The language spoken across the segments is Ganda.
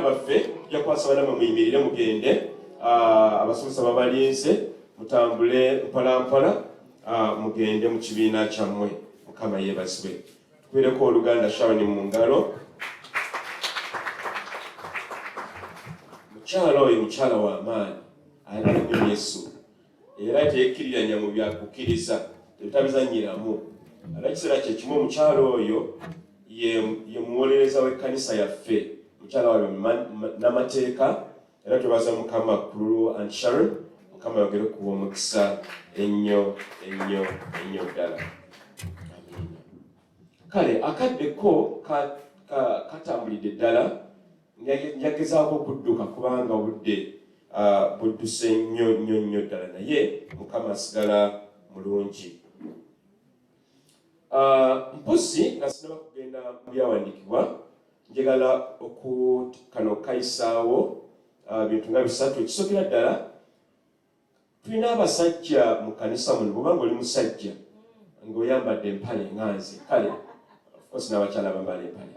baffe tujja kwasaba namwe muyimirire mugende abasomesa babalinze mutambule mpolampola mugende mu kibiina kyammwe mukama yeebazibwe tukwireko Oluganda Sharon mu ngalo mukyala oyo mukyala w'amaanyi ayagala Yesu era teyekkiririranya mu byakukkiriza tebitabizanyiramu era kiseera kye kimu omukyala oyo ye muwolereza w'ekkanisa yaffe mukyala wayo n'amateeka era twebaza mukama kululu and Sharon mukama yogere kuwa omukisa ennyo ddala. Kale akaddeko katambulidde ddala njagezaako okudduka kubanga obudde budduse nnyo ddala naye mukama asigala mulungi. Mpozi nga sinaba kugenda mu byawandiikibwa njagala kano kayisaawo bintu nga bisatu. Ekisookera ddala tulina abasajja mu kanisa muno bw'oba ng'oli musajja ng'oyambadde empale enganzi kale ofcourse n'abakyala bambala empale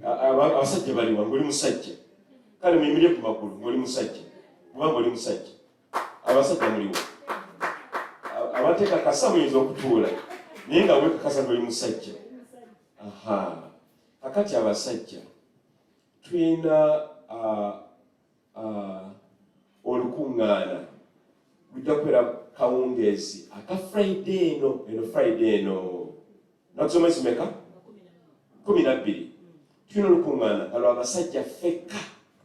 abasajja baliwa ng'oli musajja kale muyimirire ku magulu ng'oli musajja bw'oba ng'oli musajja abasajja muliwo abateeka kasa muyinza okutuula naye nga weekakasa ng'oli musajja. Kakati abasajja tulina olukuŋŋaana lujja kubeera kawungeezi aka Friday eno nakusoma ekimeka 12 tulina olukuŋŋaana nga lw'abasajja ffekka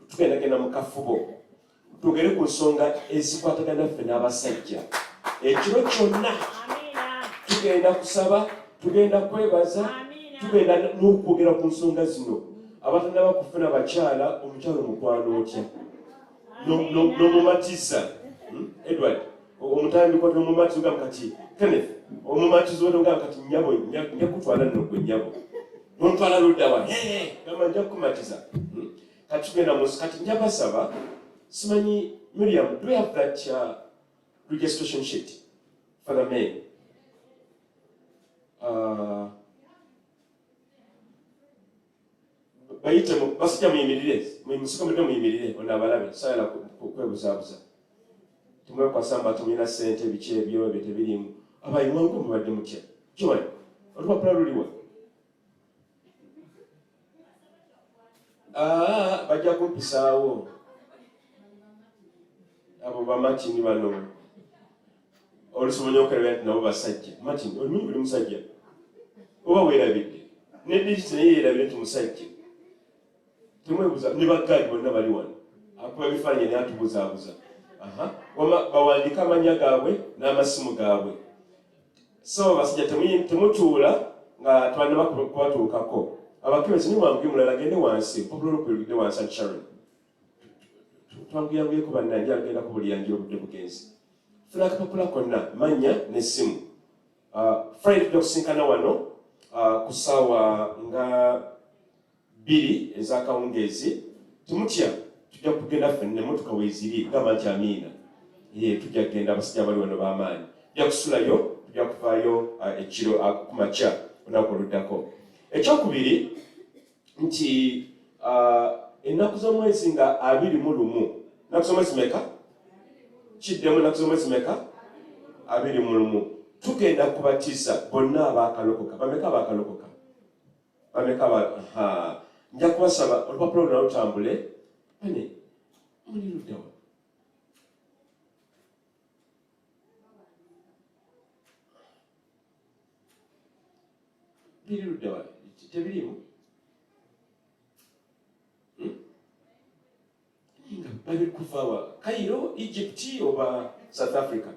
tugendagenda mu kafubo tugere ku nsonga ezikwatagana ffe n'abasajja ekiro kyonna tugenda kusaba tugenda kwebaza tugenda n'okwogera ku nsonga zino abatannaba kufuna bakyala omukyala omukwano otya n'omumatiza Edward omutandikwa n'omumatiza ogamba kati Kenneth omumatiza ogamba kati nnyabo nja kutwala nno gwe nnyabo n'omutwala luddawa gamba nja kukumatiza kati tugenda kati nja basaba simanyi Miriam, do you have that registration sheet for the men? Bayitemu basajja muyimirire musikomedde muyimirire ono abalabe sayala kwebuzaabuza temwekwasamba tumina ssente biki ebyo ebyo tebirimu abayiwangu mubadde mutya kimanyi olupapula luliwa bajja kumpisaawo abo bamatini bano olusobola okulabira nti nabo basajja matini olimanyi buli musajja oba weerabidde nediriti naye yeerabire nti musajja temwebuza ne baggaadi bonna bali wano akuba ebifaananyi naye atubuzaabuza bawandiika amannya gaabwe n'amasimu gaabwe so basajja temutuula nga twanaba kubatuukako abakirezi ni wanguye mulala agende wansi opapula olwokwelugidde wansi anti Sharon twanguyanguyeko bannange agenda kubuliyanjira obudde bugenzi funa akapapula konna mannya n'essimu Friday tujja kusinkana wano ku ssaawa nga 2 ez'akawungeezi temutya tujja kugenda ffenna emmotoka weeziri gamba nti amiina tujja kugenda abasajja bali wano b'amaanyi tujja kusulayo tujja kuvaayo ekiro ku makya olunaku oluddako. Ekyokubiri nti ennaku z'omwezi nga 21 ennaku z'omwezi meka kiddemu ennaku z'omwezi meka 21 tugenda kubatiza bonna abaakalokoka bameka abaakalokoka bameka nja kubasaba olupapula olwo nalutambule ane muli luddawa biri luddawa tebirimu nga babiri kuvaawa Cairo, Egypt oba South Africa?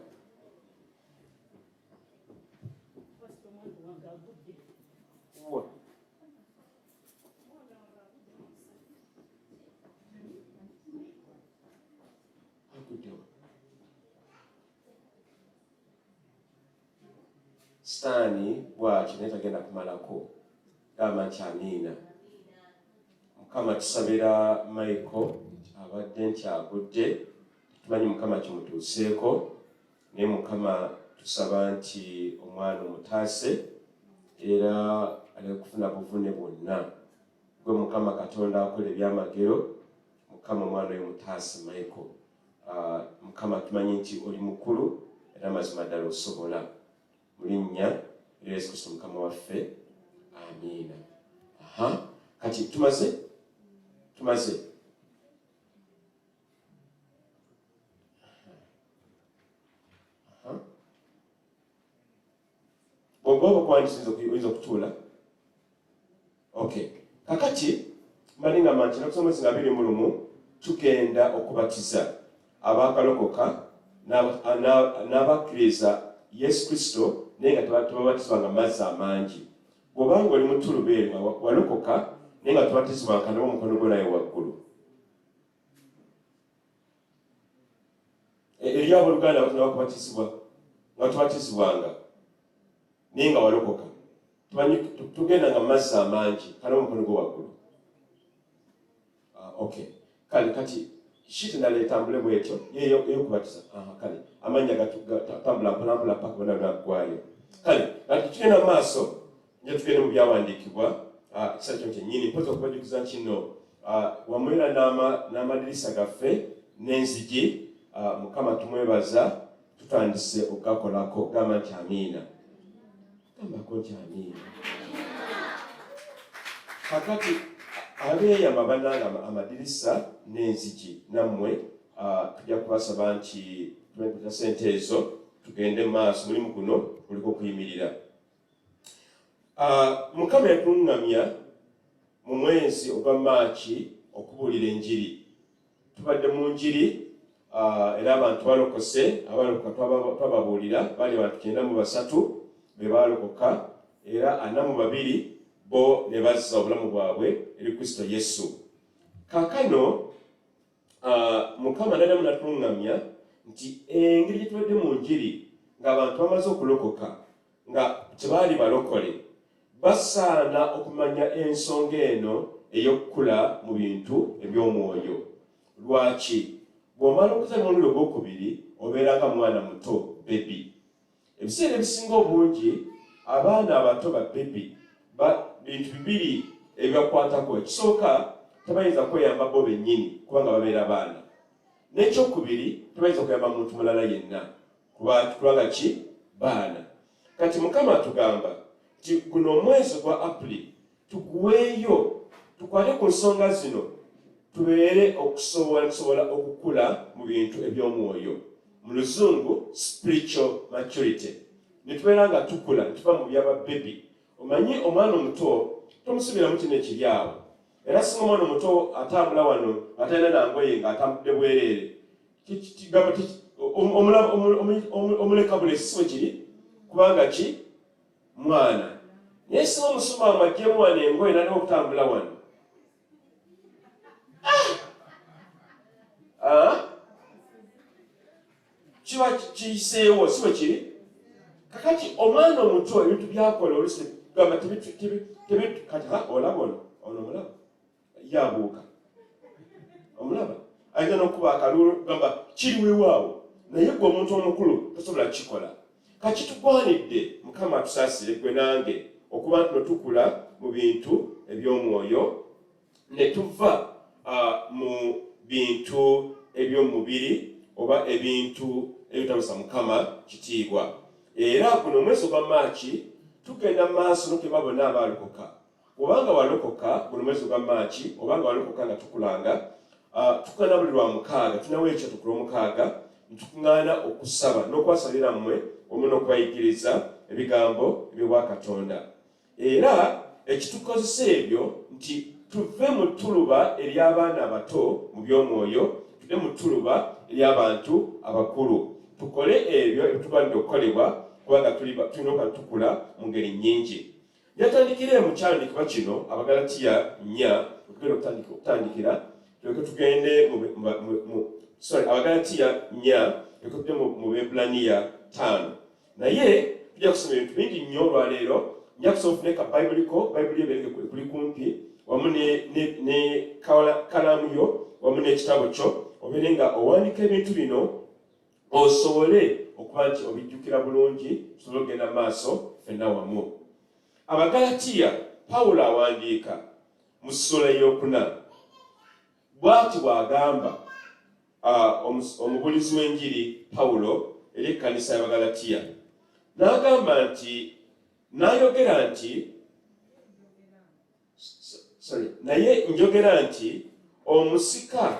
Stani bwaki naye tagenda kumalako gamba nti amiina. Mukama tusabira Michael abadde nti agudde tumanyi Mukama kimutuuseeko naye Mukama tusaba nti omwana omutaase era ali kufuna buvune bwonna gwe Mukama Katonda akola ebyamagero Mukama mwana we mutaasi Michael. Mukama tumanyi nti oli mukulu era mazima ddala osobola. Mu linnya Yesu Kristo Mukama waffe. Amiina. Kati tumaze. Bobo kwandisiza kuyiza kutuula. Okay. Kakati malinga manchi nakusoma singa 2 tugenda okubatiza abakalokoka n'abakkiriza Yesu Kristo naye nga tubabatizibwanga mazzi amangi. Bw'obanga oli mutulubeera walokoka naye nga tubatizibwanga n'omukono gwo naye waggulu. Eri abooluganda batunaba kubatizibwa nga tubatizibwanga naye nga walokoka. Tugenda nga mazzi amangi kana omukono gwo waggulu. Okay. Kati shiti naletambule bwetyo yeyo kubatiza. Kale amanya gatambula mpolampola paka bonna bwagwayo. Kale kati tugenda maaso nje tugenda mu byawandiikibwa ekisa kyo kyennyini mpoza okubajukiza kino wamwera n'amadirisa gaffe n'enzigi Mukama tumwebaza tutandise okugakolako gamba nti amiina. Gambako nti amiina. Kakati abeeyama bannanga amadirisa n'enzigi nammwe tujja kubasaba nti tumeekuta ssente ezo tugende maaso mulimu guno kuliko okuyimirira. Mukama yatuŋŋamya mu mwezi ogwa Maaci okubuulira enjiri. Tubadde mu njiri era abantu balokose abalokoka twababuulira baali abantu 93 be baalokoka era 42 bo ne bazza obulamu bwabwe eri Kristo Yesu. Kaakano Mukama nadamu natuŋŋamya nti engeri gye tubadde mu njiri ng'abantu bamaze okulokoka nga tebaali balokole basaana okumanya ensonga eno ey'okukula mu bintu eby'omwoyo. Lwaki? Bw'omala okuzaalibwa omulundi ogwokubiri obeeranga mwana muto bebi. Ebiseera ebisinga obungi abaana abato ba bebi bintu bibiri ebyakwatako. Ekisooka tebayinza kweyamba bo bennyini kubanga babeera baana. N'ekyokubiri tebayinza kuyamba muntu mulala yenna kubanga ki? Baana. Kati Mukama atugamba nti guno omwezi gwa Apuli tuguweeyo tukwate ku nsonga zino tubeere okusobola okukula mu bintu eby'omwoyo. Mu Luzungu spiritual maturity. Nitubeera nga tukula nituva mu byaba bebi. Omanyi omwana omuto tomusubiramu kino ekiri awo. Era singa omwana omuto atambula wano atalina nangoye nga atambudde bwereere omuleka bulesi so kiri kubanga ki? Mwana. Naye singa omusumba amaggyemu wano engoye n'alina okutambula wano kiba kiyiseewo si bwe kiri. Kakati omwana omuto ebintu byakola olusi gamba kati olaba ono omulaba yabuuka omulaba ayina n'okuba akalulu gamba kiriweewaawo naye gwe omuntu omukulu tosobola kukikola. Kakitugwanidde Mukama atusaasire gwe nange okuba nti tukula mu bintu eby'omwoyo ne tuva mu bintu eby'omubiri oba ebintu ebitabusa Mukama kitiibwa. Era guno omwezi ogwa Maaci tugenda maaso n'okeba bonna abaalokoka. Obanga walokoka guno omwezi ogwa Maaci obanga walokoka nga tukulanga tukugana buli lwa mukaaga tunawo ekyo tukula omukaaga ntukuŋŋaana okusaba n'okwasalira mmwe omu n'okubayigiriza ebigambo eby'obwa Katonda. Era ekitukozesa ebyo nti tuve mu ttuluba ery'abaana abato mu by'omwoyo tudde mu ttuluba ery'abantu abakulu. Tukole ebyo ebitugwanidde okukolebwa kubanga tulina tukula mu ngeri nnyingi. Njatandikira mu kyandikibwa kino Abagalatiya 4 okutandikira tugende Abagalatiya 4 tugende mu Bebbulaniya 5. Naye tujja kusoma ebintu bingi nnyo olwaleero. Nja kusoma funeka bayibuli eberenge kuli kumpi wamu ne kalamu yo wamu n'ekitabo kyo obeere nga owandiika ebintu bino osobole okuba nti obijjukira bulungi tusobole okugenda maaso ffenna wamu. Abagalatiya Pawulo awandiika mu ssula ey'okuna bw'ati bw'agamba omubulizi w'enjiri Pawulo eri ekkanisa y'Abagalatiya. N'agamba nti naye njogera nti omusika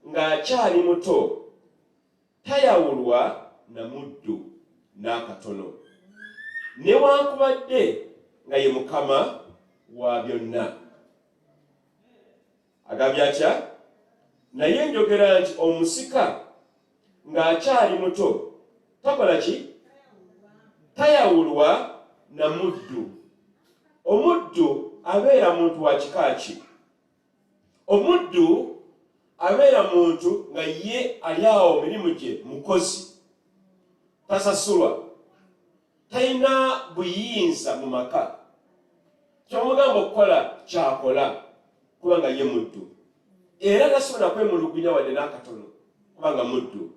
ng'akyali muto tayawulwa na muddu n'akatono, newankubadde nga ye Mukama wa byonna. Agambye atya? Naye njogera nti omusika ng'akyali muto takola ki? Tayawulwa na muddu. Omuddu abeera muntu wa kika ki? Omuddu abeera muntu nga ye ali awo mirimu gye, mukozi, tasasulwa, talina buyinza mu maka, kyomugamba okukola kyakola kubanga ye muddu, era tasobola kwemulugunya wadde n'akatono kubanga muddu.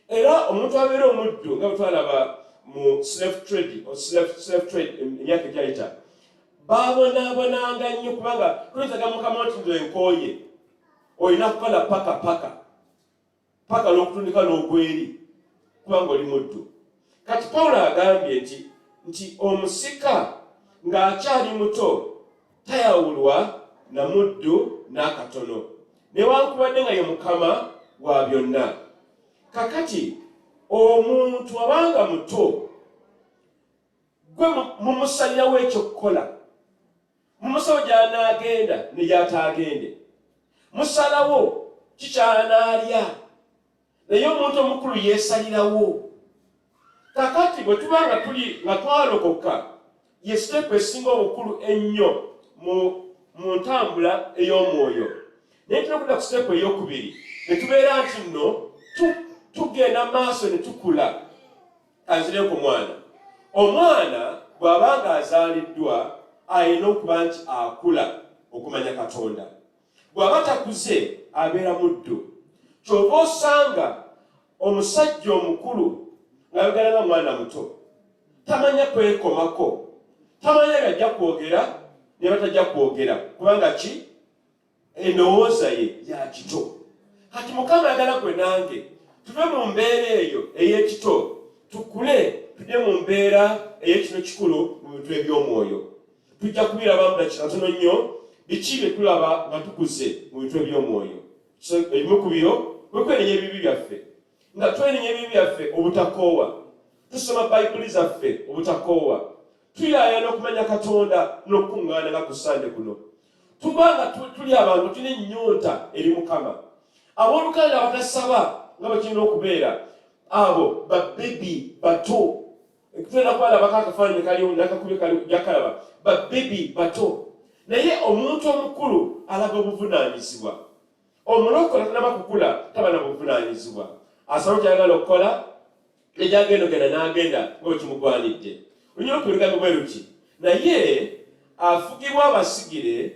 Era omuntu abeera omuddu nga bwe twalaba mu slave trade emyaka egyayita, baabonaabonanga nnyo kubanga tuyinzaga mukama nti nze nkooye, olina kukola paka n'okutundika n'ogweri kubanga oli muddu. Kati Pawulo agambye nti omusika ng'akyali muto tayawulwa na muddu n'akatono, newankubadde nga ye Mukama wa byonna. Kakati omuntu abanga muto, gwe mumusalirawo ekyokukola, mumusawo gy'anaagenda ne gy'ataagende, musalawo kiky'anaalya, naye omuntu omukulu yeesalirawo. Kakati bwe tuba nga twalokoka, ye sitepu esinga obukulu ennyo mu ntambula ey'omwoyo. Naye tulina ku sitepu ey'okubiri, ne tubeera nti nno tugenda maaso ne tukula. Kanzire ku mwana. Omwana bw'aba ng'azaaliddwa alina okuba nti akula okumanya Katonda. Bw'aba takuze abeera muddu. Kyova osanga omusajja omukulu ng'ayogera nga mwana muto, tamanya kwekomako, tamanya byajja kwogera ne batajja kwogera kubanga ki? Endowooza ye ya kito. Kati Mukama ayagala gwe nange tuve mu mbeera eyo ey'ekito, tukule tujye mu mbeera ey'ekino kikulu mu bintu eby'omwoyo. Tujja kubirabamu katono nnyo biki bye tulaba nga tukuze mu bintu eby'omwoyo. Ebimu ku byo bwe kwenenya ebibi byaffe, nga twenenya ebibi byaffe obutakoowa, tusoma bayibuli zaffe obutakoowa, tuyaayana okumanya Katonda n'okukuŋŋaana nga ku Sande kuno. Tubanga tuli abantu tulina ennyonta eri Mukama. Abooluganda abatasaba nga bakirina okubeera, abo babebi bato. Tugenda kwalabako akafaananyi kaliwo nakakubye jakalaba, babebi bato. Naye omuntu omukulu alaga obuvunaanyizibwa. Omulokole tanaba kukula taba na buvunaanyizibwa. Asaba kyayagala okukola egyagenda ogenda n'agenda nga bwe kimugwanidde. Olina okuligambo bwe luti. Naye afugibwa abasigire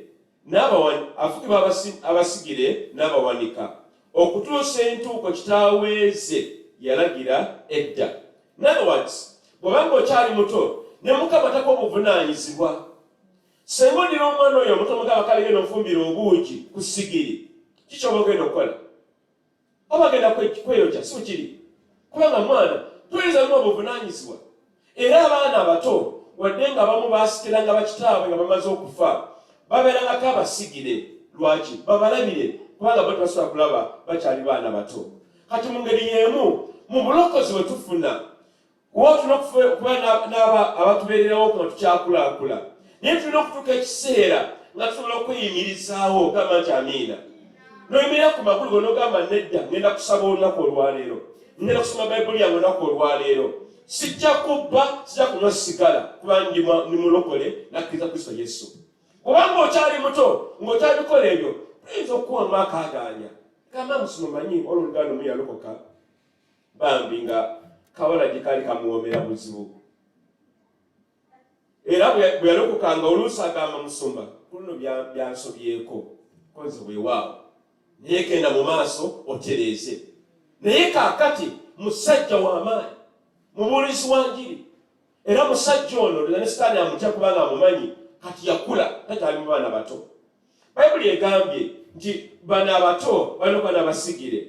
n'abawanika okutuusa entuuko kitaaweeze yalagira edda. In other words, bw'obanga okyali muto ne Mukama takuwa obuvunaanyizibwa. Senga ondira omwana oyo omuto mugamba kale genda omufumbira obuugi ku sigiri, kikyoba ogenda okukola? Oba agenda kweyokya, si kiri? Kubanga mwana tuyinza muwa obuvunaanyizibwa. Era abaana abato wadde nga abamu baasikiranga bakitaabwe nga bamaze okufa, babeerangako abasigire. Lwaki? Babalabire kubanga bo tebasobola kulaba bakyali baana bato. Kati mu ngeri y'emu mu bulokozi bwe tufuna kuba tulina okuba abatubeererawo nga tukyakulakula, naye tulina okutuuka ekiseera nga tusobola okweyimirizaawo ogamba nti amiina. Noyimirira ku magulu go n'ogamba nedda ngenda kusaba olunaku olwaleero, ngenda kusoma bayibuli yange olunaku olwaleero, sijja kubba, sijja kunywa sigala kuba ndi mulokole nakkiriza Kristo Yesu. Kubanga okyali muto ng'okyabikola ebyo tuyinza okukuwamu akaagaanya. Gamba musino manyi olw'oluganda omu yalokoka bambi nga kawala gye kaali kamuwoomera buzibu. Era bwe yalokokanga oluusi agamba Musumba, kuno byansobyeko koze weewaawo, naye genda mu maaso otereeze. Naye kaakati musajja w'amaanyi, mubuulizi wa njiri, era musajja ono ne Sitaani amutya kubanga amumanyi, kati yakula takyali mu baana bato. Bayibuli egambye nti bana abato balina abasigire.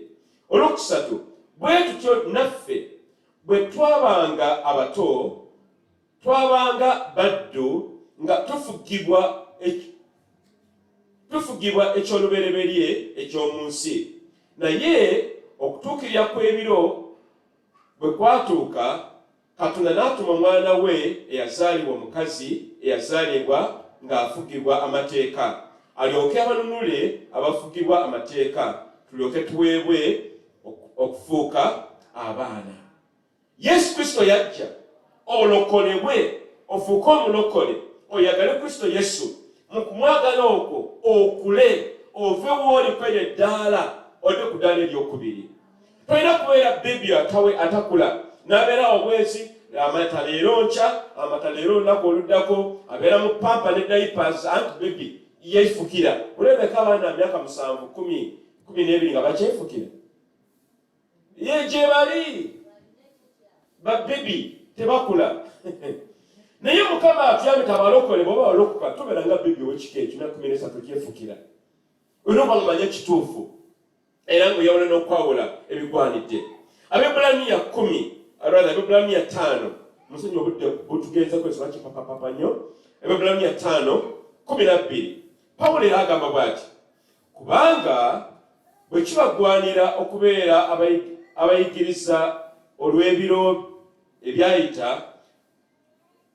Olwokusatu, bwe tutyo naffe bwe twabanga abato twabanga baddu nga tufugibwa ekyolubereberye eky'omu nsi. Naye okutuukirira kw'ebiro bwe kwatuuka, Katonda n'atuma omwana we eyazaalibwa omukazi eyazaalibwa ng'afugibwa amateeka, alyoke abanunule abafugibwa amateeka, tulyoke tuweebwe okufuuka abaana. Yesu Kristo yajja olokolebwe, ofuuke omulokole, oyagale Kristo Yesu. Mu kumwagala okwo okule, ove wooli kw'eryo eddaala ode ku ddaala eryokubiri. Tolina kubeera bebi atakula n'abeera obwezi, amata leero nkya, amata leero olunaku oluddako, abeera mu pampa ne diapers, anti bebi yeefukira. Olebeka abaana myaka 7, 12 nga bakyefukira. Ye gye bali babebi tebakula. Naye Mukama atuyambe tabalokole bw'oba walokoka tobeera nga bebi ow'ekika ekyo na 13 kyefukira. Olina okuba ng'omanya kituufu era ng'oyawula n'okwawula ebigwanidde. Abaebbulaniya 5 musonyi obudde butugenza kwesoma kipapapapa nnyo. Abaebbulaniya 5:12 Pawulo era agamba bw'ati, kubanga bwe kibagwanira okubeera abayigiriza olw'ebiro ebyayita,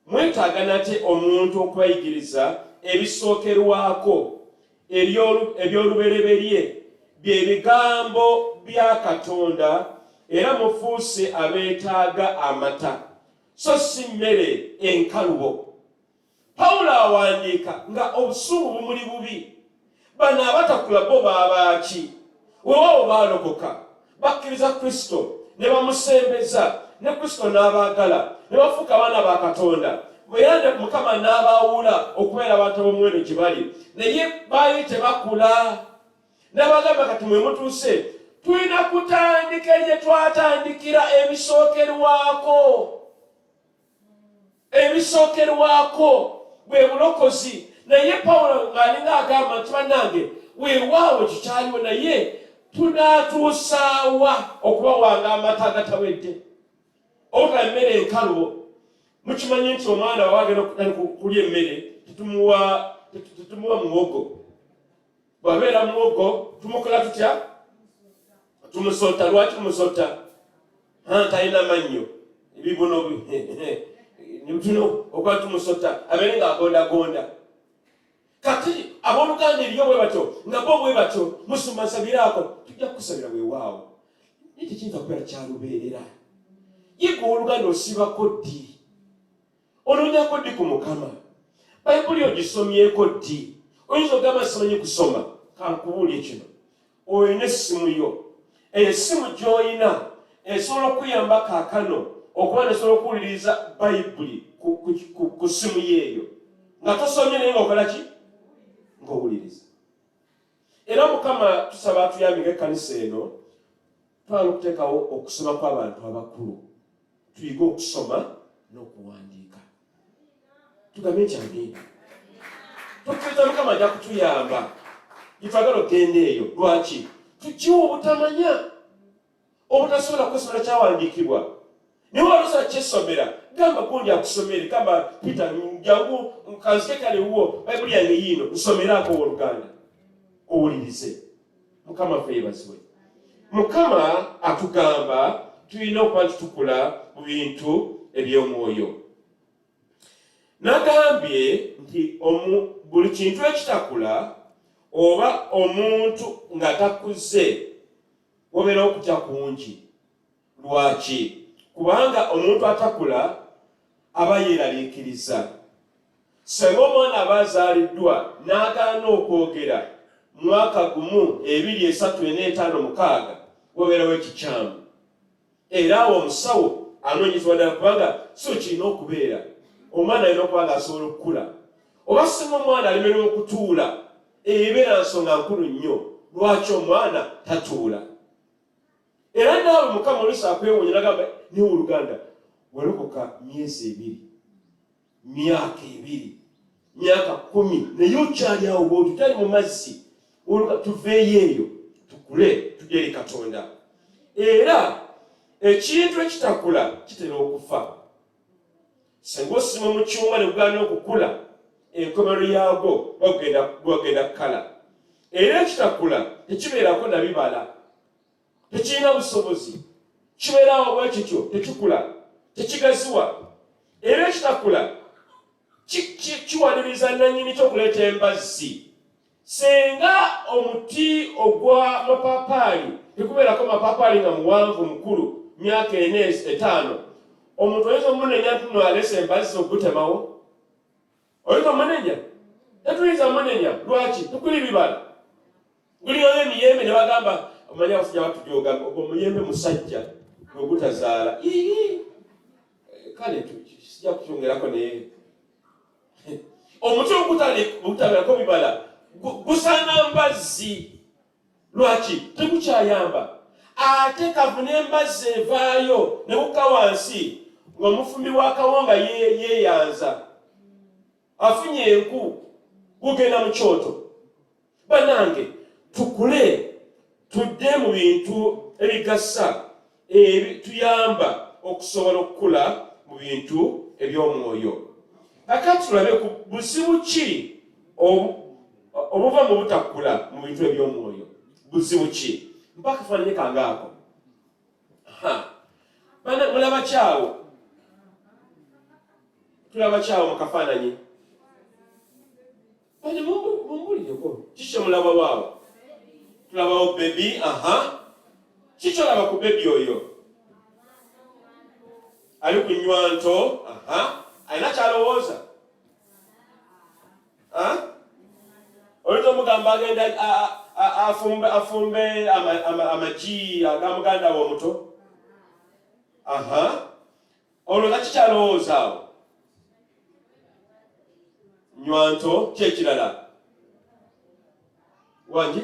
mwetaaga nate omuntu okubayigiriza ebisookerwako eby'olubereberye by'ebigambo bya Katonda, era mufuuse abeetaaga amata so si mmere enkalubo. Pawulo awandiika nga obusungu bumuli bubi. Bano abatakula bo baabaaki? Weewaawo baalokoka, bakkiriza Kristo ne bamusembeza, ne Kristo n'abaagala, ne bafuuka abaana ba Katonda. Era Mukama n'abaawula okubeera abantu ab'omuwendo gye bali. Naye baali tebakula. N'abagamba kati mwe mutuuse, tulina kutandika gye twatandikira ebisookerwako. Ebisookerwako bwe bulokozi. Naye Pawulo ng'alinga agamba nti bannange, weewaawo kikyaliwo naye tunaatuusaawa okubawanga amata agatawedde. Obutala emmere enkalubo. Mukimanyi nti omwana wawagenda kulya emmere tetumuwa muwogo. Bw'abeera muwogo tumukola tutya? Tumusota. Lwaki tumusota? Talina mannyo ebibuno tuno okuba tumusota abeere ng'agondagonda. Kati abooluganda eriyo bwe batyo nga bo bwe batyo musuma nsabiraako, tujja kukusabira weewaawo. Naye tekiyinza kubeera kyalubeerera. Yiga oluganda osibako ddi? Onoonyako ddi ku Mukama? Bayibuli ogisomyeko ddi? Oyinza okugamba simanyi kusoma. Kankubuulye kino. Oyina essimu yo. Essimu gy'oyina esobola okuyamba kaakano okuba nesobola okuwuliriza Bayibuli ku ssimu yeeyo. Nga tosomye naye ng'okola ki? Ng'owuliriza. Era Mukama tusaba atuyambe ng'ekkanisa eno twala okuteekawo okusoma kw'abantu abakulu. Tuyige okusoma n'okuwandiika. Tugambe nti amiina. Tukkiriza Mukama ajja kutuyamba. Twagala okgenda eyo. Lwaki? Tukiwa obutamanya, obutasobola kwesomera kyawandiikibwa. Naye walosa kyesomera, gamba gundi akusomere, gamba Peter njangu nkanzike kale wuwo, Bayibuli yange yiino, nsomeraako Oluganda. Owulirize. Mukama ffe yeebazibwe. Mukama atugamba tulina okuba tukula mu bintu eby'omwoyo. Nagambye nti buli kintu ekitakula oba omuntu nga takuze wabeera okutya kungi. Lwaki? Kubanga omuntu atakula aba yeeraliikiriza. Singa omwana aba azaaliddwa n'agaana okwogera mwaka gumu 2, 3, 4, 5, 6 wabeerawo ekikyamu. Era awo omusawo anoonyezebwa ddala kubanga so kirina okubeera. Omwana alina okuba ng'asobola okukula. Oba singa omwana alemererwa okutuula, ebeera nsonga nkulu nnyo. Lwaki omwana tatuula? Era naawe Mukama oluusi akwewuunya n'agamba ne Oluganda walokoka myezi 2, myaka 2, myaka 10 naye okyali awo bw'oti tali mu mazzi. tuveeyo tukule tujje eri Katonda. Era ekintu ekitakula kitera okufa. Singa osima mu kyuma ne gugaana okukula, enkomero yaagwo gwagenda kukala. Era ekitakula tekibeerako na bibala, tekirina busobozi, kibeerawo bwe kityo, tekikula, tekigaziwa. Era ekitakula kiwaniriza nannyini ky'okuleeta embazzi. Senga omuti ogwa mapapaali tekubeerako mapapaali nga muwanvu mukulu myaka 4-5, omuntu oyinza omunenya nti no aleese embazzi okugutemawo? Oyinza omunenya? Tetuyinza munenya. Lwaki? Tukuli bibala. Guliyo emiyembe ne bagamba omanya abasajja batujooga omuyembe musajja n'ogutazaala. Kale sijja kukyongerako naye omuti ogutabeerako bibala gusaana mbazzi. Lwaki? Tegukyayamba. Ate kavuna embazzi evaayo ne bukka wansi ng'omufumbi w'akawunga yeeyanza, afunye enku, gugenda mu kyoto. Bannange, tukule tudde mu bintu ebigasa tuyamba okusobola okukula mu bintu eby'omwoyo. Kakati tulabe ku buzibu ki obuva mu butakula mu bintu eby'omwoyo. Buzibu ki? Mpaka kafaananyi kangaako. Mulaba kyawo? Tulaba kyawo mu kafaananyi? Bali mumbulireko. Kiki mulaba waawo? Tulabawo bebi. Kiki olaba ku bebi oyo? Ali ku nywanto. Alina kyalowooza? Oyinza omugamba agenda afumbe amagi aga muganda we omuto. Olwo nga kikyalowooza awo? Nywanto kyekirala wangi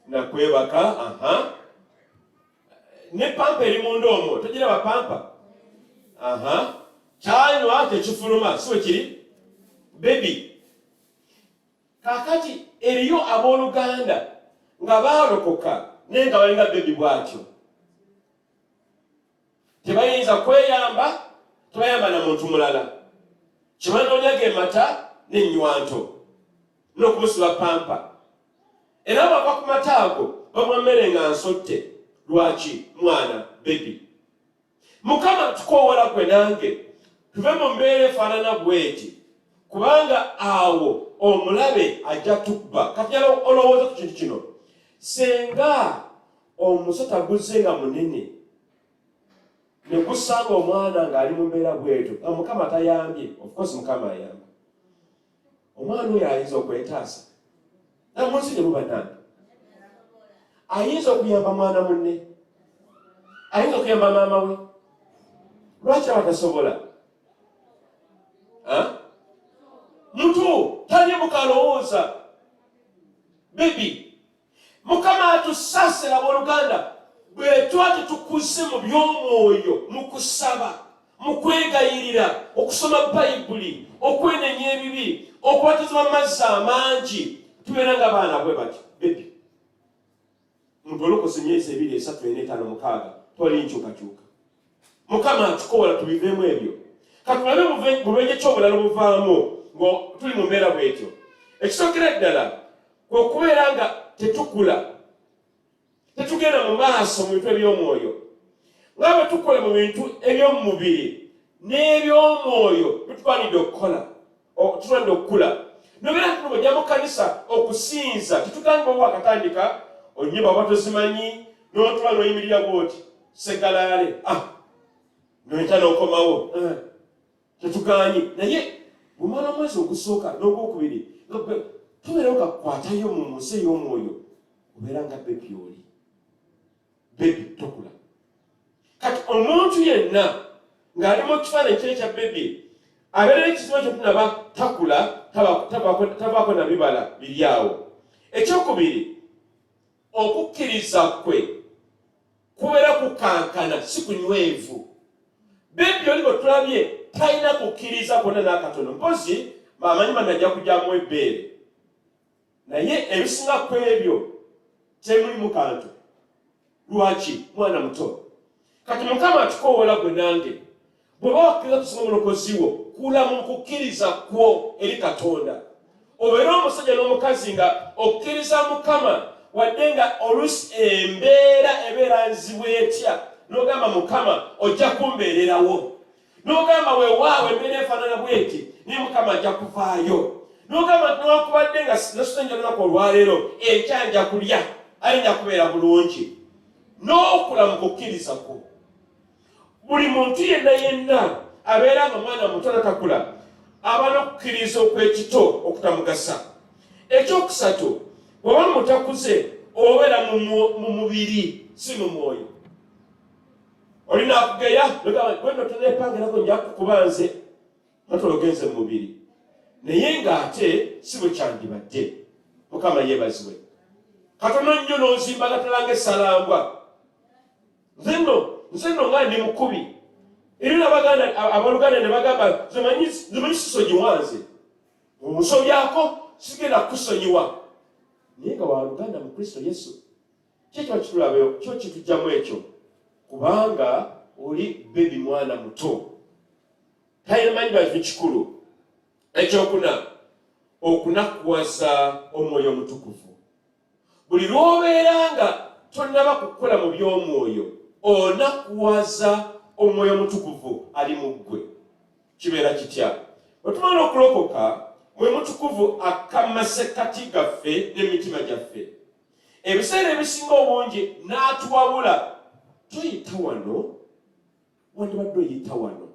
nakwebaka. Ne pampa eri munda omwo, togiraba pampa? Kyanywa tekifuluma, si we kiri? Bebi. Kakati eriyo abooluganda nga baalokoka naye nga balinga bebi bwatyo. Tebayinza kweyamba, tebayamba na muntu mulala. Kibanoonya ge mata n'ennywanto n'okumusiba pampa. Era bava ku mata ago bamwa mmere nga nsotte. Lwaki? Mwana, bebi. Mukama tukoowola gwe nange tuve mu mbeera efaanana bweti, kubanga awo omulabe ajja tukba. Kati olowooza ku kintu kino. Senga omusota guzze nga munene ne gusanga omwana ng'ali mu mbeera bwetu nga Mukama tayambye, of course Mukama ayamba, omwana oyo ayinza okwetaasa. Namunsi gye muba nange ayinza okuyamba mwana munne, ayinza okuyamba maama we. Lwaki abatasobola? Muntu tali mukalowooza. Bebi, Mukama atusaasira abooluganda bwe twate tukuze mu by'omwoyo, mu kusaba, mu kwegayirira, okusoma Bayibuli, okwenenya ebibi, okubatizibwa mu mazzi amangi, tubeera nga baana bwe bati. Bebi, muntu olokosa emyezi 2, 3, 4, 5, 6 toli nkyukakyuka. Mukama atukoola tubiveemu ebyo. Katulabe bubenje ky'obulala obuvaamu nga tuli mu mbeera bwetyo. Ekisookera ddala kwe okubeera nga tetukula, tetugenda mu maaso mu bintu eby'omwoyo. Nga bwe tukola mu bintu eby'omu mubiri n'eby'omwoyo bitutwanidde okukola, tutwanidde okukula. Nobeera tuno bw'ojja mu kkanisa okusinza, tetugamba owa akatandika onyimba oba tozimanyi n'otula n'oyimirira bw'oti segalaale noyita n'okomawo. Tetugaanyi. Naye bumala omwezi ogusooka n'ogwokubiri tubeerawo kakwatayo mu nsi ey'omwoyo, obeera nga bebi oli. Bebi tokula. Kati omuntu yenna ng'ali mu kifaananyi kye kya bebi abeera n'ekizibu ekyo tunaba takula, tabaako na bibala biri awo. Ekyokubiri, okukkiriza kwe kubeera kukankana, si kunywevu. Bebi oli bwe tulabye talina kukkiriza kwonna n'akatono. Mpozi amanyi manajja kujjamu ebbeere naye ebisinga ku ebyo temulimu kantu. Lwaki? Mwana muto. Kati Mukama atukoowola gwe nange bw'oba wakkiriza tusinga omulokozi wo kula mu kukkiriza kwo eri Katonda. Obeera omusajja n'omukazi nga okkiriza Mukama wadde nga oluusi embeera ebeera nzibu etya n'ogamba Mukama ojja kumbeererawo. N'ogamba weewaawo embeera efaanana bw'eti naye Mukama ajja kuvaayo. N'ogamba newankubadde nga nasusenja olunaku olwaleero enkya nja kulya ali nja kubeera bulungi. N'okula mu kukkiriza kwo. Buli muntu yenna abeera nga mwana muto natakula aba n'okukkiriza okw'ekito okutamugasa. Ekyokusatu, bw'oba mutakuze obeera mu mubiri si mu mwoyo. Olina akugeya gweno toneepangirako nja kukuba nze natologenze mu mubiri. Naye ng'ate si bwe kyandibadde. Mukama yeebazibwe. Katono nnyo n'ozimba gatalanga essalambwa. Nze nno nga ndi mukubi. Era abaluganda ne bagamba zimanyi sisonyiwanze. Omusobyako sigenda kusonyiwa. Naye nga waluganda mu Kristo Yesu. Kyekyo kitulabeyo kyo kitujjamu ekyo. Kubanga oli bebi mwana muto. Tayimanyi bavi kikulu. Ekyokuna okunakuwaza omwoyo omutukuvu. Buli lw'obeera nga tonnaba kukola mu by'omwoyo onakuwaza omwoyo omutukuvu ali mu ggwe. Kibeera kitya? Bwe tumala okulokoka mwoyo mutukuvu akamasekati gaffe n'emitima gyaffe. Ebiseera ebisinga obungi n'atuwabula. Toyita wano, wandibadde oyita wano.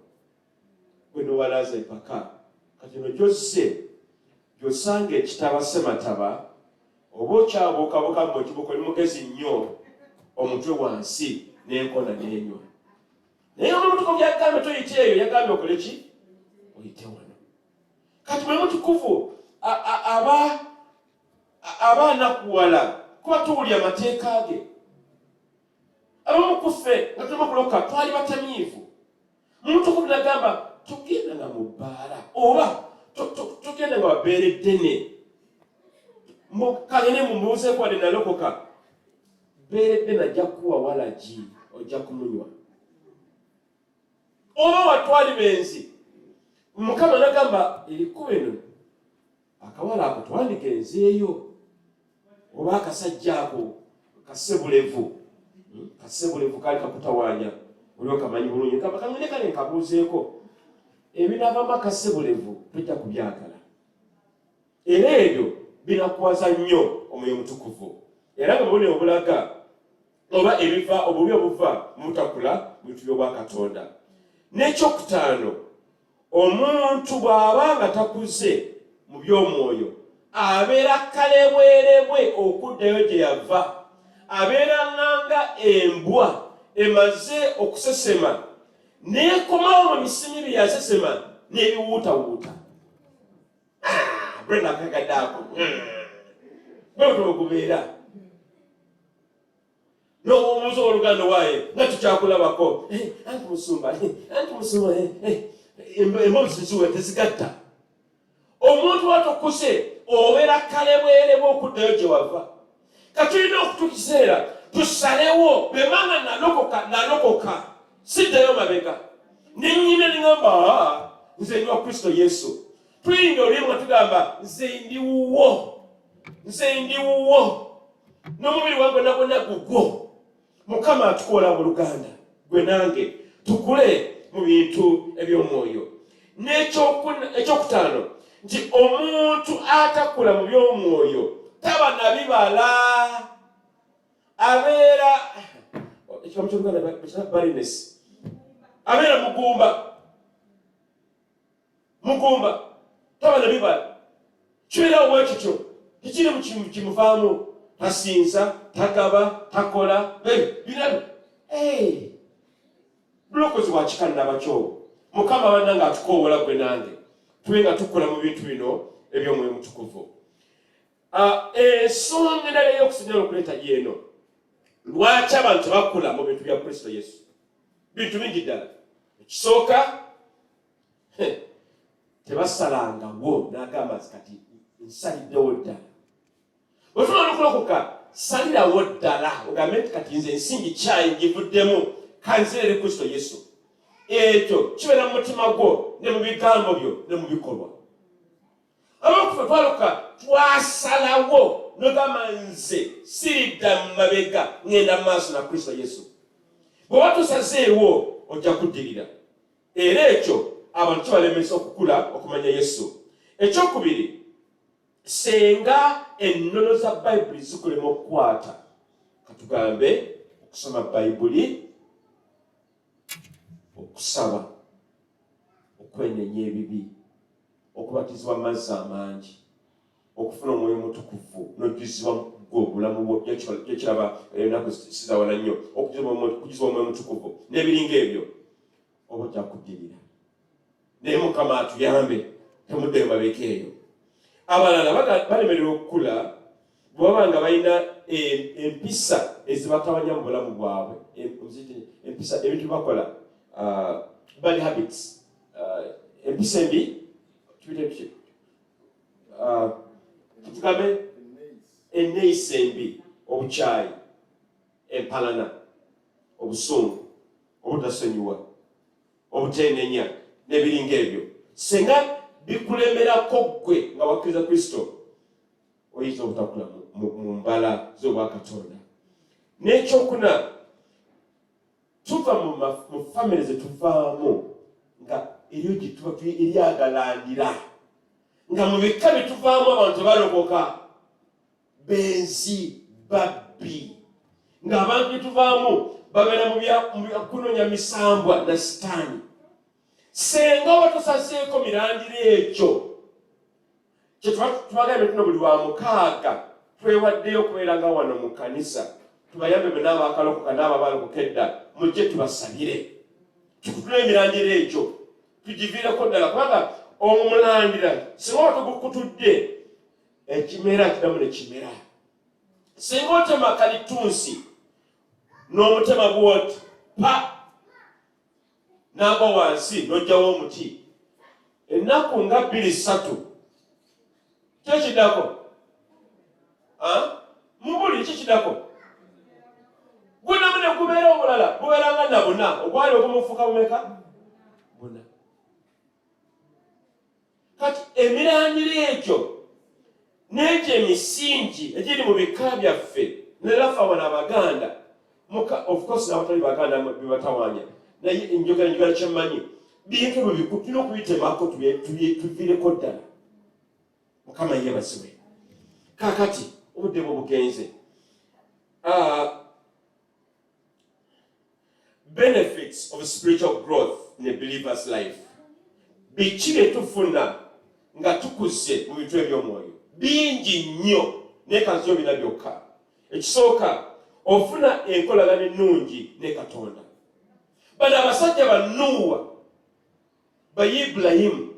Bwe nowalaza empaka kati no gy'ozze gy'osanga ekitaba semataba oba okyabuukabuuka mu ekibuko oli mugezi nnyo omutwe wansi n'enkona n'enywa. Naye omutukuvu yagambye toyite eyo, yagambye okole ki? Oyite wano. Kati mwe mutukuvu aba anakuwala kuba tuwulya amateeka ge. Abamu ku ffe nga tulimo kuloka twali batamiivu. Mutukuvu nagamba tugenda nga mu bbaala oba tugenda nga wabeere ddene. Kale mumubuuzeeko wadde nalokoka. Beere ddene ajja kuwa walagi ojja kumunywa. Oba watwali benzi. Mukama nagamba erikuba eno akawala ako twandigenzeeyo. Oba akasajja ako kasebulevu. Kasebulevu kali kakutawaanya. Olwo kamanyi bulungi. Kamanye kale nkabuuzeeko. Ebinaavamu akasebulevu tojja kubyagala. Era ebyo binakuwaza nnyo omwoyo mutukuvu. Era nga bwone obulaga oba ebiva obubi obuva mu butakula mu bintu by'obwa Katonda. N'ekyokutaano, omuntu bw'aba nga takuze mu by'omwoyo abeera kalebwerebwe okuddayo gye yava. Abeera nga embwa emaze okusesema n'ekomawo mu misimi bye yasesema n'ebiwuutawuuta. Brenda akagadde ako. Bwe tukubeera. N'omubuuza oluganda waaye nga tukyakulabako. Anti musumba. Emboozi ziwe tezigatta. Omuntu watokuze obeera kalebwerebwe okuddayo gye wava. Katulina okutukiseera tusalewo bemanga nalokoka siddayo mabega. Nennyina ningamba nze ndi wa Kristo Yesu. Tuyinga olimu nga tugamba nze ndi wuwo. N'omubiri wange gwonna gugwo. Mukama atukola mu Luganda gwe nange tukule mu bintu eby'omwoyo. N'ekyokutaano nti omuntu atakula mu by'omwoyo taba na bibala. Abeera ekigambo ky'Oluganda barinesi. Abeera mugumba taba na bibala. Kibeera bwekityo tekiri kimuvaamu. Tasinza, tagaba, takola. Bino bulokozi bwa kikanda bakyo. Mukama bannange atukoowola gwe nange. Tube nga tukola mu bintu bino eby'omwoyo mutukuvu. Ensonga endala ey'okusinzira okuleeta yeeno. Lwaki abantu bakula mu bintu bya Kristo Yesu? Bintu bingi ddala. Ekisooka tebasalangawo n'agamba kati nsaliddewo ddala. Bw'otumaze okulokoka salirawo ddala ogambe nti kati nze ensingi kyayi ngivuddemu kanzirere Kristo Yesu. Ekyo kibeera mu mutima gwo ne mu bigambo byo ne mu bikolwa. Ab'okufa twalokoka twasalawo n'ogamba nze siridda mu mabega ngenda mu maaso na Kristo Yesu. Bw'oba tosazeewo ojja kuddirira. Era ekyo abantu kibalemesa okukula okumanya Yesu. Ekyokubiri, senga ennono za Bayibuli zikulema okukwata, katugambe okusoma Bayibuli, okusaba, okwenenya ebibi, okubatizibwa amazzi amangi, okufuna Omwoyo Mutukuvu n'ojjuzibwa obulamu bwo kyekiraba ennaku sizawala nnyo, okujjuzibwa Omwoyo Mutukuvu n'ebiringa ebyo, oba ojja kuddirira. Naye Mukama atuyambe temuddeyo mabeka eyo. Abalala balemererwa okukula bwe baba nga balina empisa ezibatawanya mu bulamu bwabwe. Empisa ebintu bakola, bad habits, empisa embi, tugambe enneeyisa embi, obukyayi, empalana, obusungu, obutasonyiwa, obuteenenya n'ebiringa ebyo. Senga bikulemerako ggwe nga wakkiriza Kristo, oyinza obutakula mu mbala z'obwakatonda. N'ekyokuna, tuva mu famire ze tuvaamu nga eriyo gye tuba eryagalandira, nga mu bika bye tuvaamu abantu balokoka, benzi, babbi, ng'abantu bye tuvaamu babeera mu byakunoonya misambwa na sitaani. Senga watosazeeko mirandira ekyo, kye tubagambye tuno buli wa mukaaga twewaddeyo okubeera nga wano mu kkanisa, tubayambe bwe n'abakalokoka n'abo abalokoka edda, mujje tubasabire tukutule emirandira ekyo tugiviireko ddala, kubanga omulandira singa watugukutudde ekimera kiddamu ne kimera. Singa otema kalitunsi n'omutema bwoti pa n'agwa wansi n'ojjawo omuti, ennaku nga 2-3 kyekiddako mubuli kikiddako gunamu ne gubeera obulala bubeera nga na buna, ogwali ogumufuuka bumeka buna. Kati emirandira egyo n'egyo emisingi egiri mu bika byaffe neraffe abo n'Abaganda, of course n'abatali Baganda bibatawanya, naye enjogera kyemmanyi bintu ebyo bikulu tulina okubitemako tuviireko ddala. Mukama yeebazibwe. Kaakati obudde bwe bugenze, benefits of spiritual growth in a believer's life. Biki bye tufuna nga tukuze mu bintu eby'omwoyo bingi nnyo, naye kanzio bina byokka. Ekisooka, ofuna enkolagana ennungi ne Katonda. Bano abasajja ba Nuuwa, ba Ibulayimu,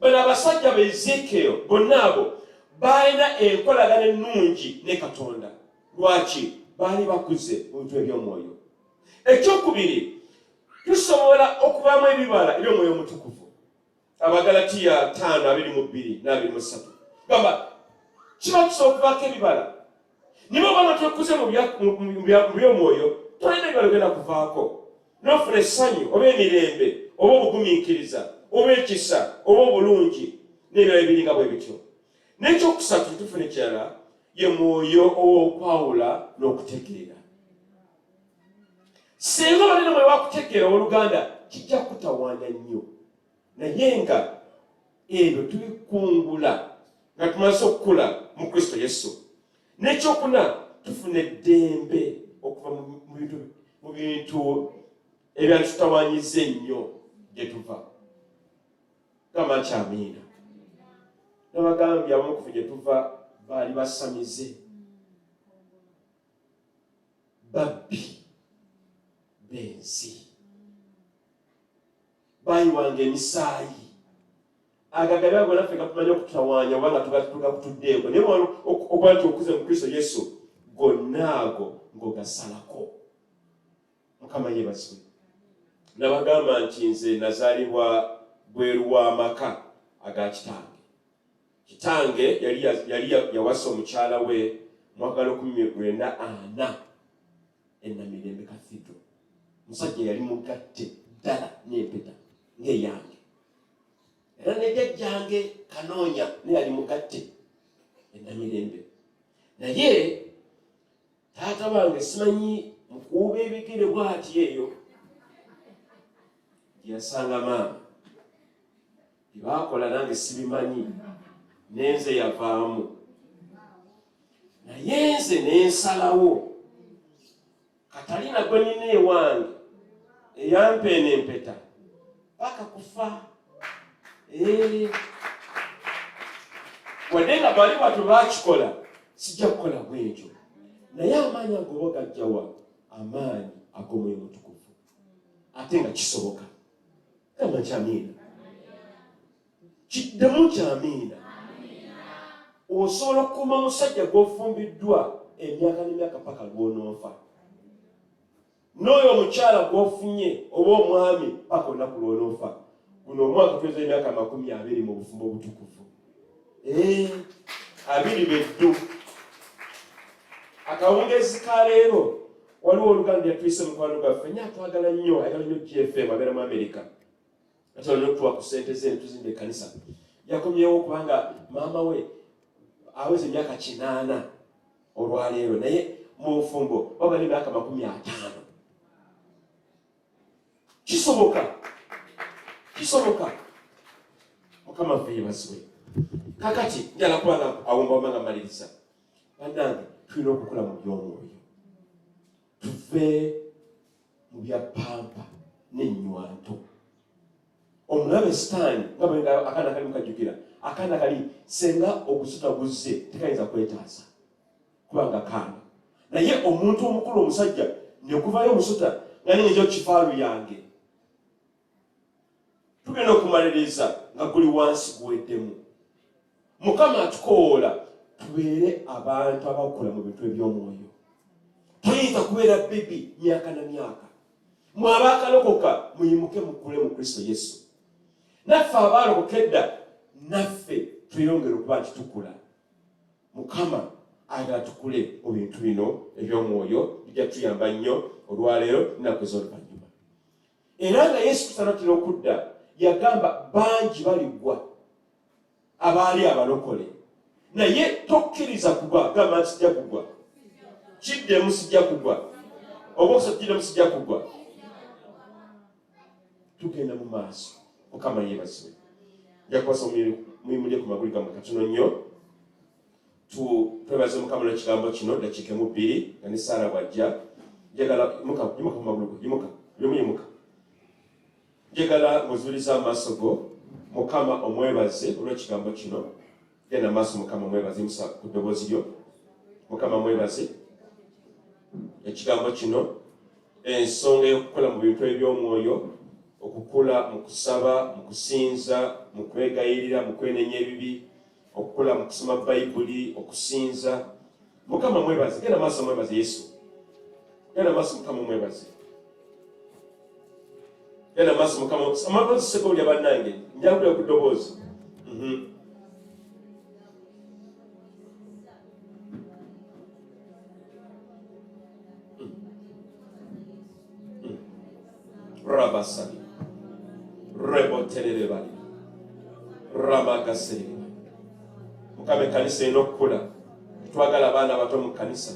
bano abasajja ba Ezekiel, bonna abo balina enkolagana ennungi ne Katonda. Lwaki? Baali bakuze mu bintu eby'omwoyo. Ekyokubiri, tusobola okubaamu ebibala eby'Omwoyo Omutukuvu. Abagalatiya 5:22 n'23 gamba kiba kisobola okubaako ebibala. Niba obanga twekuze mu by'omwoyo, tolina ebibala genda kuvaako. N'ofuna essanyu oba emirembe oba obugumiikiriza oba ekisa oba obulungi n'ebirala ebiringa bwe bityo. N'ekyokusatu tufuna ekirala ye mwoyo ow'okwawula n'okutegeera. Singa balina mwoyo wakutegeera Oluganda kijja kutawaanya nnyo, naye nga ebyo tubikungula nga tumaze okukula mu Kristo Yesu. N'ekyokuna tufuna eddembe okuva mu bintu ebyatutawaanyiza ennyo gye tuva. Gamba nti amiina. N'abagambye abamu kuva gye tuva baali basamize, babbi, benzi, bayiwanga emisaayi, agagabi ago naffe gatumanye okutawaanya oba nga tugakutuddeeko, naye okuba nti okuze mu Kristo Yesu gonna ago ng'ogasalako. Mukama yeebazibwe. Nabagamba nti nze nazaalibwa bweru w'amaka aga kitange. kitange yali yawasa omukyala we mwaka 1940 Namirembe Cathedral. Musajja yali mugatte ddala n'empeta ng'eyange. Era ne jjajjange Kanoonya ne yali mugatte Namirembe. Naye taata wange simanyi mukuuba ebigere bw'ati eyo yasanga maama baakola nange sibimanyi nenze yavaamu. Naye nze nensalawo Katalina gwe nina ewange eyampeena empeta paka kufa. Wadde nga bali batu bakikola sijja kukola bwekyo. Naye amaanyi ago gajjawa amaanyi ag'Omwoyo Mutukuvu ate nga kisoboka. Kama kyamiina kiddemu kyamiina. Osobola okukuuma omusajja gw'ofumbiddwa emyaka n'emyaka paka lw'onoofa. N'oyo omukyala gw'ofunye oba omwami paka olunaku lw'onoofa. Guno omwaka tuweza emyaka 20 mu bufumbo obutukuvu. 22. Akawungezi ka leero waliwo Oluganda yatuyise mukwano gwaffe nnyo atwagala nnyo, ayagala nnyo GFM, abeera mu Amerika. Ate olina okutuwa ku ssente ze tuzimba ekkanisa. Yakomyewo kubanga maama we aweze emyaka 80 olwaleero, naye mu bufumbo wabula emyaka 50. Kisoboka. Mukama ffe yeebazibwe. Kakati njala kubanga awumba wamanga maliriza. Bannange tulina okukola mu by'omwoyo. Tuve mu bya pampa n'ennywanto. Omulabe Sitaani nga bwe akaana kali mukajjukira, akaana kali senga ogusuta guzze tekayinza kwetaasa kubanga kaana. Naye omuntu omukulu omusajja ne kuvayo omusuta nga ningejo kifaalu yange. Tugenda okumaliriza nga guli wansi guweddemu. Mukama atukoola tubeere abantu abakola mu bintu eby'omwoyo. Tuyinza kubeera bibi myaka na myaka. Mwe abaakalokoka muyimuke mukule mu Kristo Yesu. Naffe abaalokokedda naffe tweyongere okuba nti tukula. Mukama ayagala tukule mu bintu bino eby'omwoyo bijja tuyamba nnyo olwaleero nnaku ez'oluvannyuma. Era nga Yesu Kristo anaatera okudda yagamba bangi baligwa abaali abalokole. Naye tokkiriza kugwa, gamba nti sijja kugwa. Kiddemu sijja kugwa. Obokusatu kiddemu sijja kugwa. Tugenda mu maaso. Mukama yeebazibwe. Nja kuwasa muyimulye ku magulu gammwe katono nnyo. Twebaze Mukama n'ekigambo kino dakiika 2 nga ne Saara bw'ajja. Njagala yimuka ku magulu go, yimuka. Njagala muzuuliza amaaso go. Mukama omwebaze olw'ekigambo kino. Genda maaso Mukama omwebaze musa ku ddoboozi lyo. Mukama omwebaze ekigambo kino, ensonga y'okukola mu bintu eby'omwoyo, okukula mu kusaba, mu kusinza, mu kwegayirira, mu kwenenya ebibi, okukula mu kusoma Bayibuli, okusinza. Mukama mwebaze. Genda maaso mwebaze Yesu. Genda maaso Mukama mwebaze. Genda maaso Mukama. Amagezi sekoli bannange njagula ku ddoboozi. Rabasali reboterere bali rabagaseri. Mukama kanisa eno okula. Twagala abaana abato mu kanisa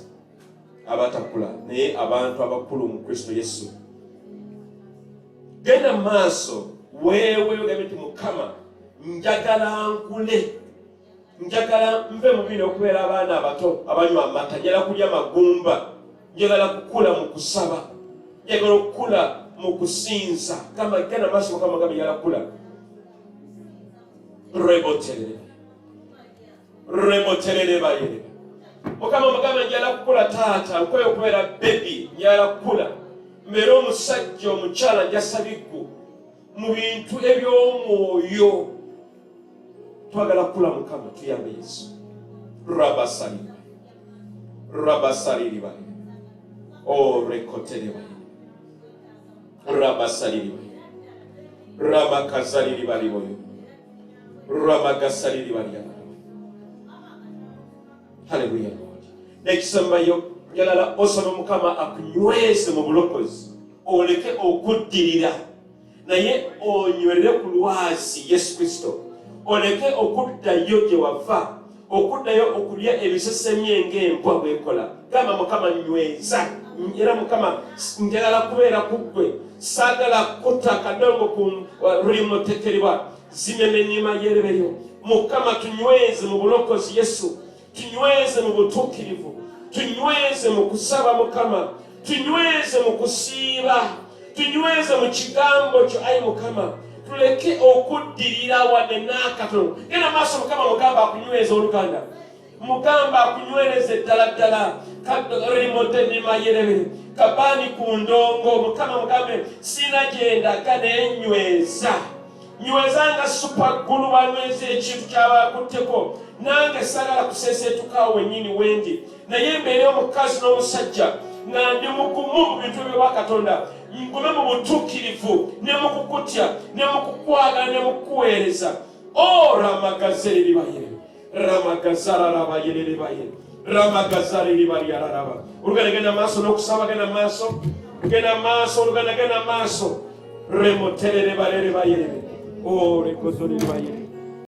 abatakula naye abantu abakulu mu Kristo Yesu. Genda maaso wewe ogambe nti Mukama njagala nkule, njagala nve mu bino okubeera abaana abato abanywa amata, njagala kulya magumba, njagala kukula mu kusaba, njagala okukula mu kusinza. Kama genda maaso Mukama gambe njagala kukula. Reboterere bayere. Mukama mugamba njagala kukula taata, nkoye okubeera baby, njagala kukula. Mbeera omusajja omukyala njasabiggu mu bintu eby'omwoyo. Twagala kukula Mukama tuyambe Yesu. Rabasaliri baye. Rekotere baye. Rabasaliri baye. Rabakazaliri bali boyo. Rabagasaliri bali. Hallelujah, Lord. Nekisembayo jalala osaba Mukama akunyweze mu bulokozi oleke okuddirira naye onywerere ku lwazi Yesu Kristo oleke okuddayo gye wava okuddayo okulya ebisesemye ng'embwa bwekola gamba Mukama nyweza era Mukama njagala kubeera ku ggwe saagala kutta akadongo ku lulimu tekeribwa zimemenima yereberyo Mukama tunyweze mu bulokozi Yesu tunyweze mu butuukirivu tunyweze mu kusaba Mukama tunyweze mu kusiiba tunyweze mu kigambo kyo ayi Mukama tuleke okuddirira wadde n'akatono genda maaso Mukama mugamba akunyweze oluganda mugamba akunywereze ddala rimotenima yerebere kabani ku ndongo Mukama mugambe sina gyendaga nenyweza nywezanga supagulu banyweze ekintu kyabakutteko nange sagala kuseseetukawo wennyini wendi naye mbeere omukazi n'omusajja nga ndi mugumu mu bintu bya Katonda ngume mu butuukirivu ne mu kukutya ne mu kukwagala ne mu kuweereza ramagazere libayere ramagazara rabayere libayere ramagazare libaryararaba oluganda genda maaso n'okusaba genda maaso oluganda genda maaso remoterere balere bayere rekozole libayere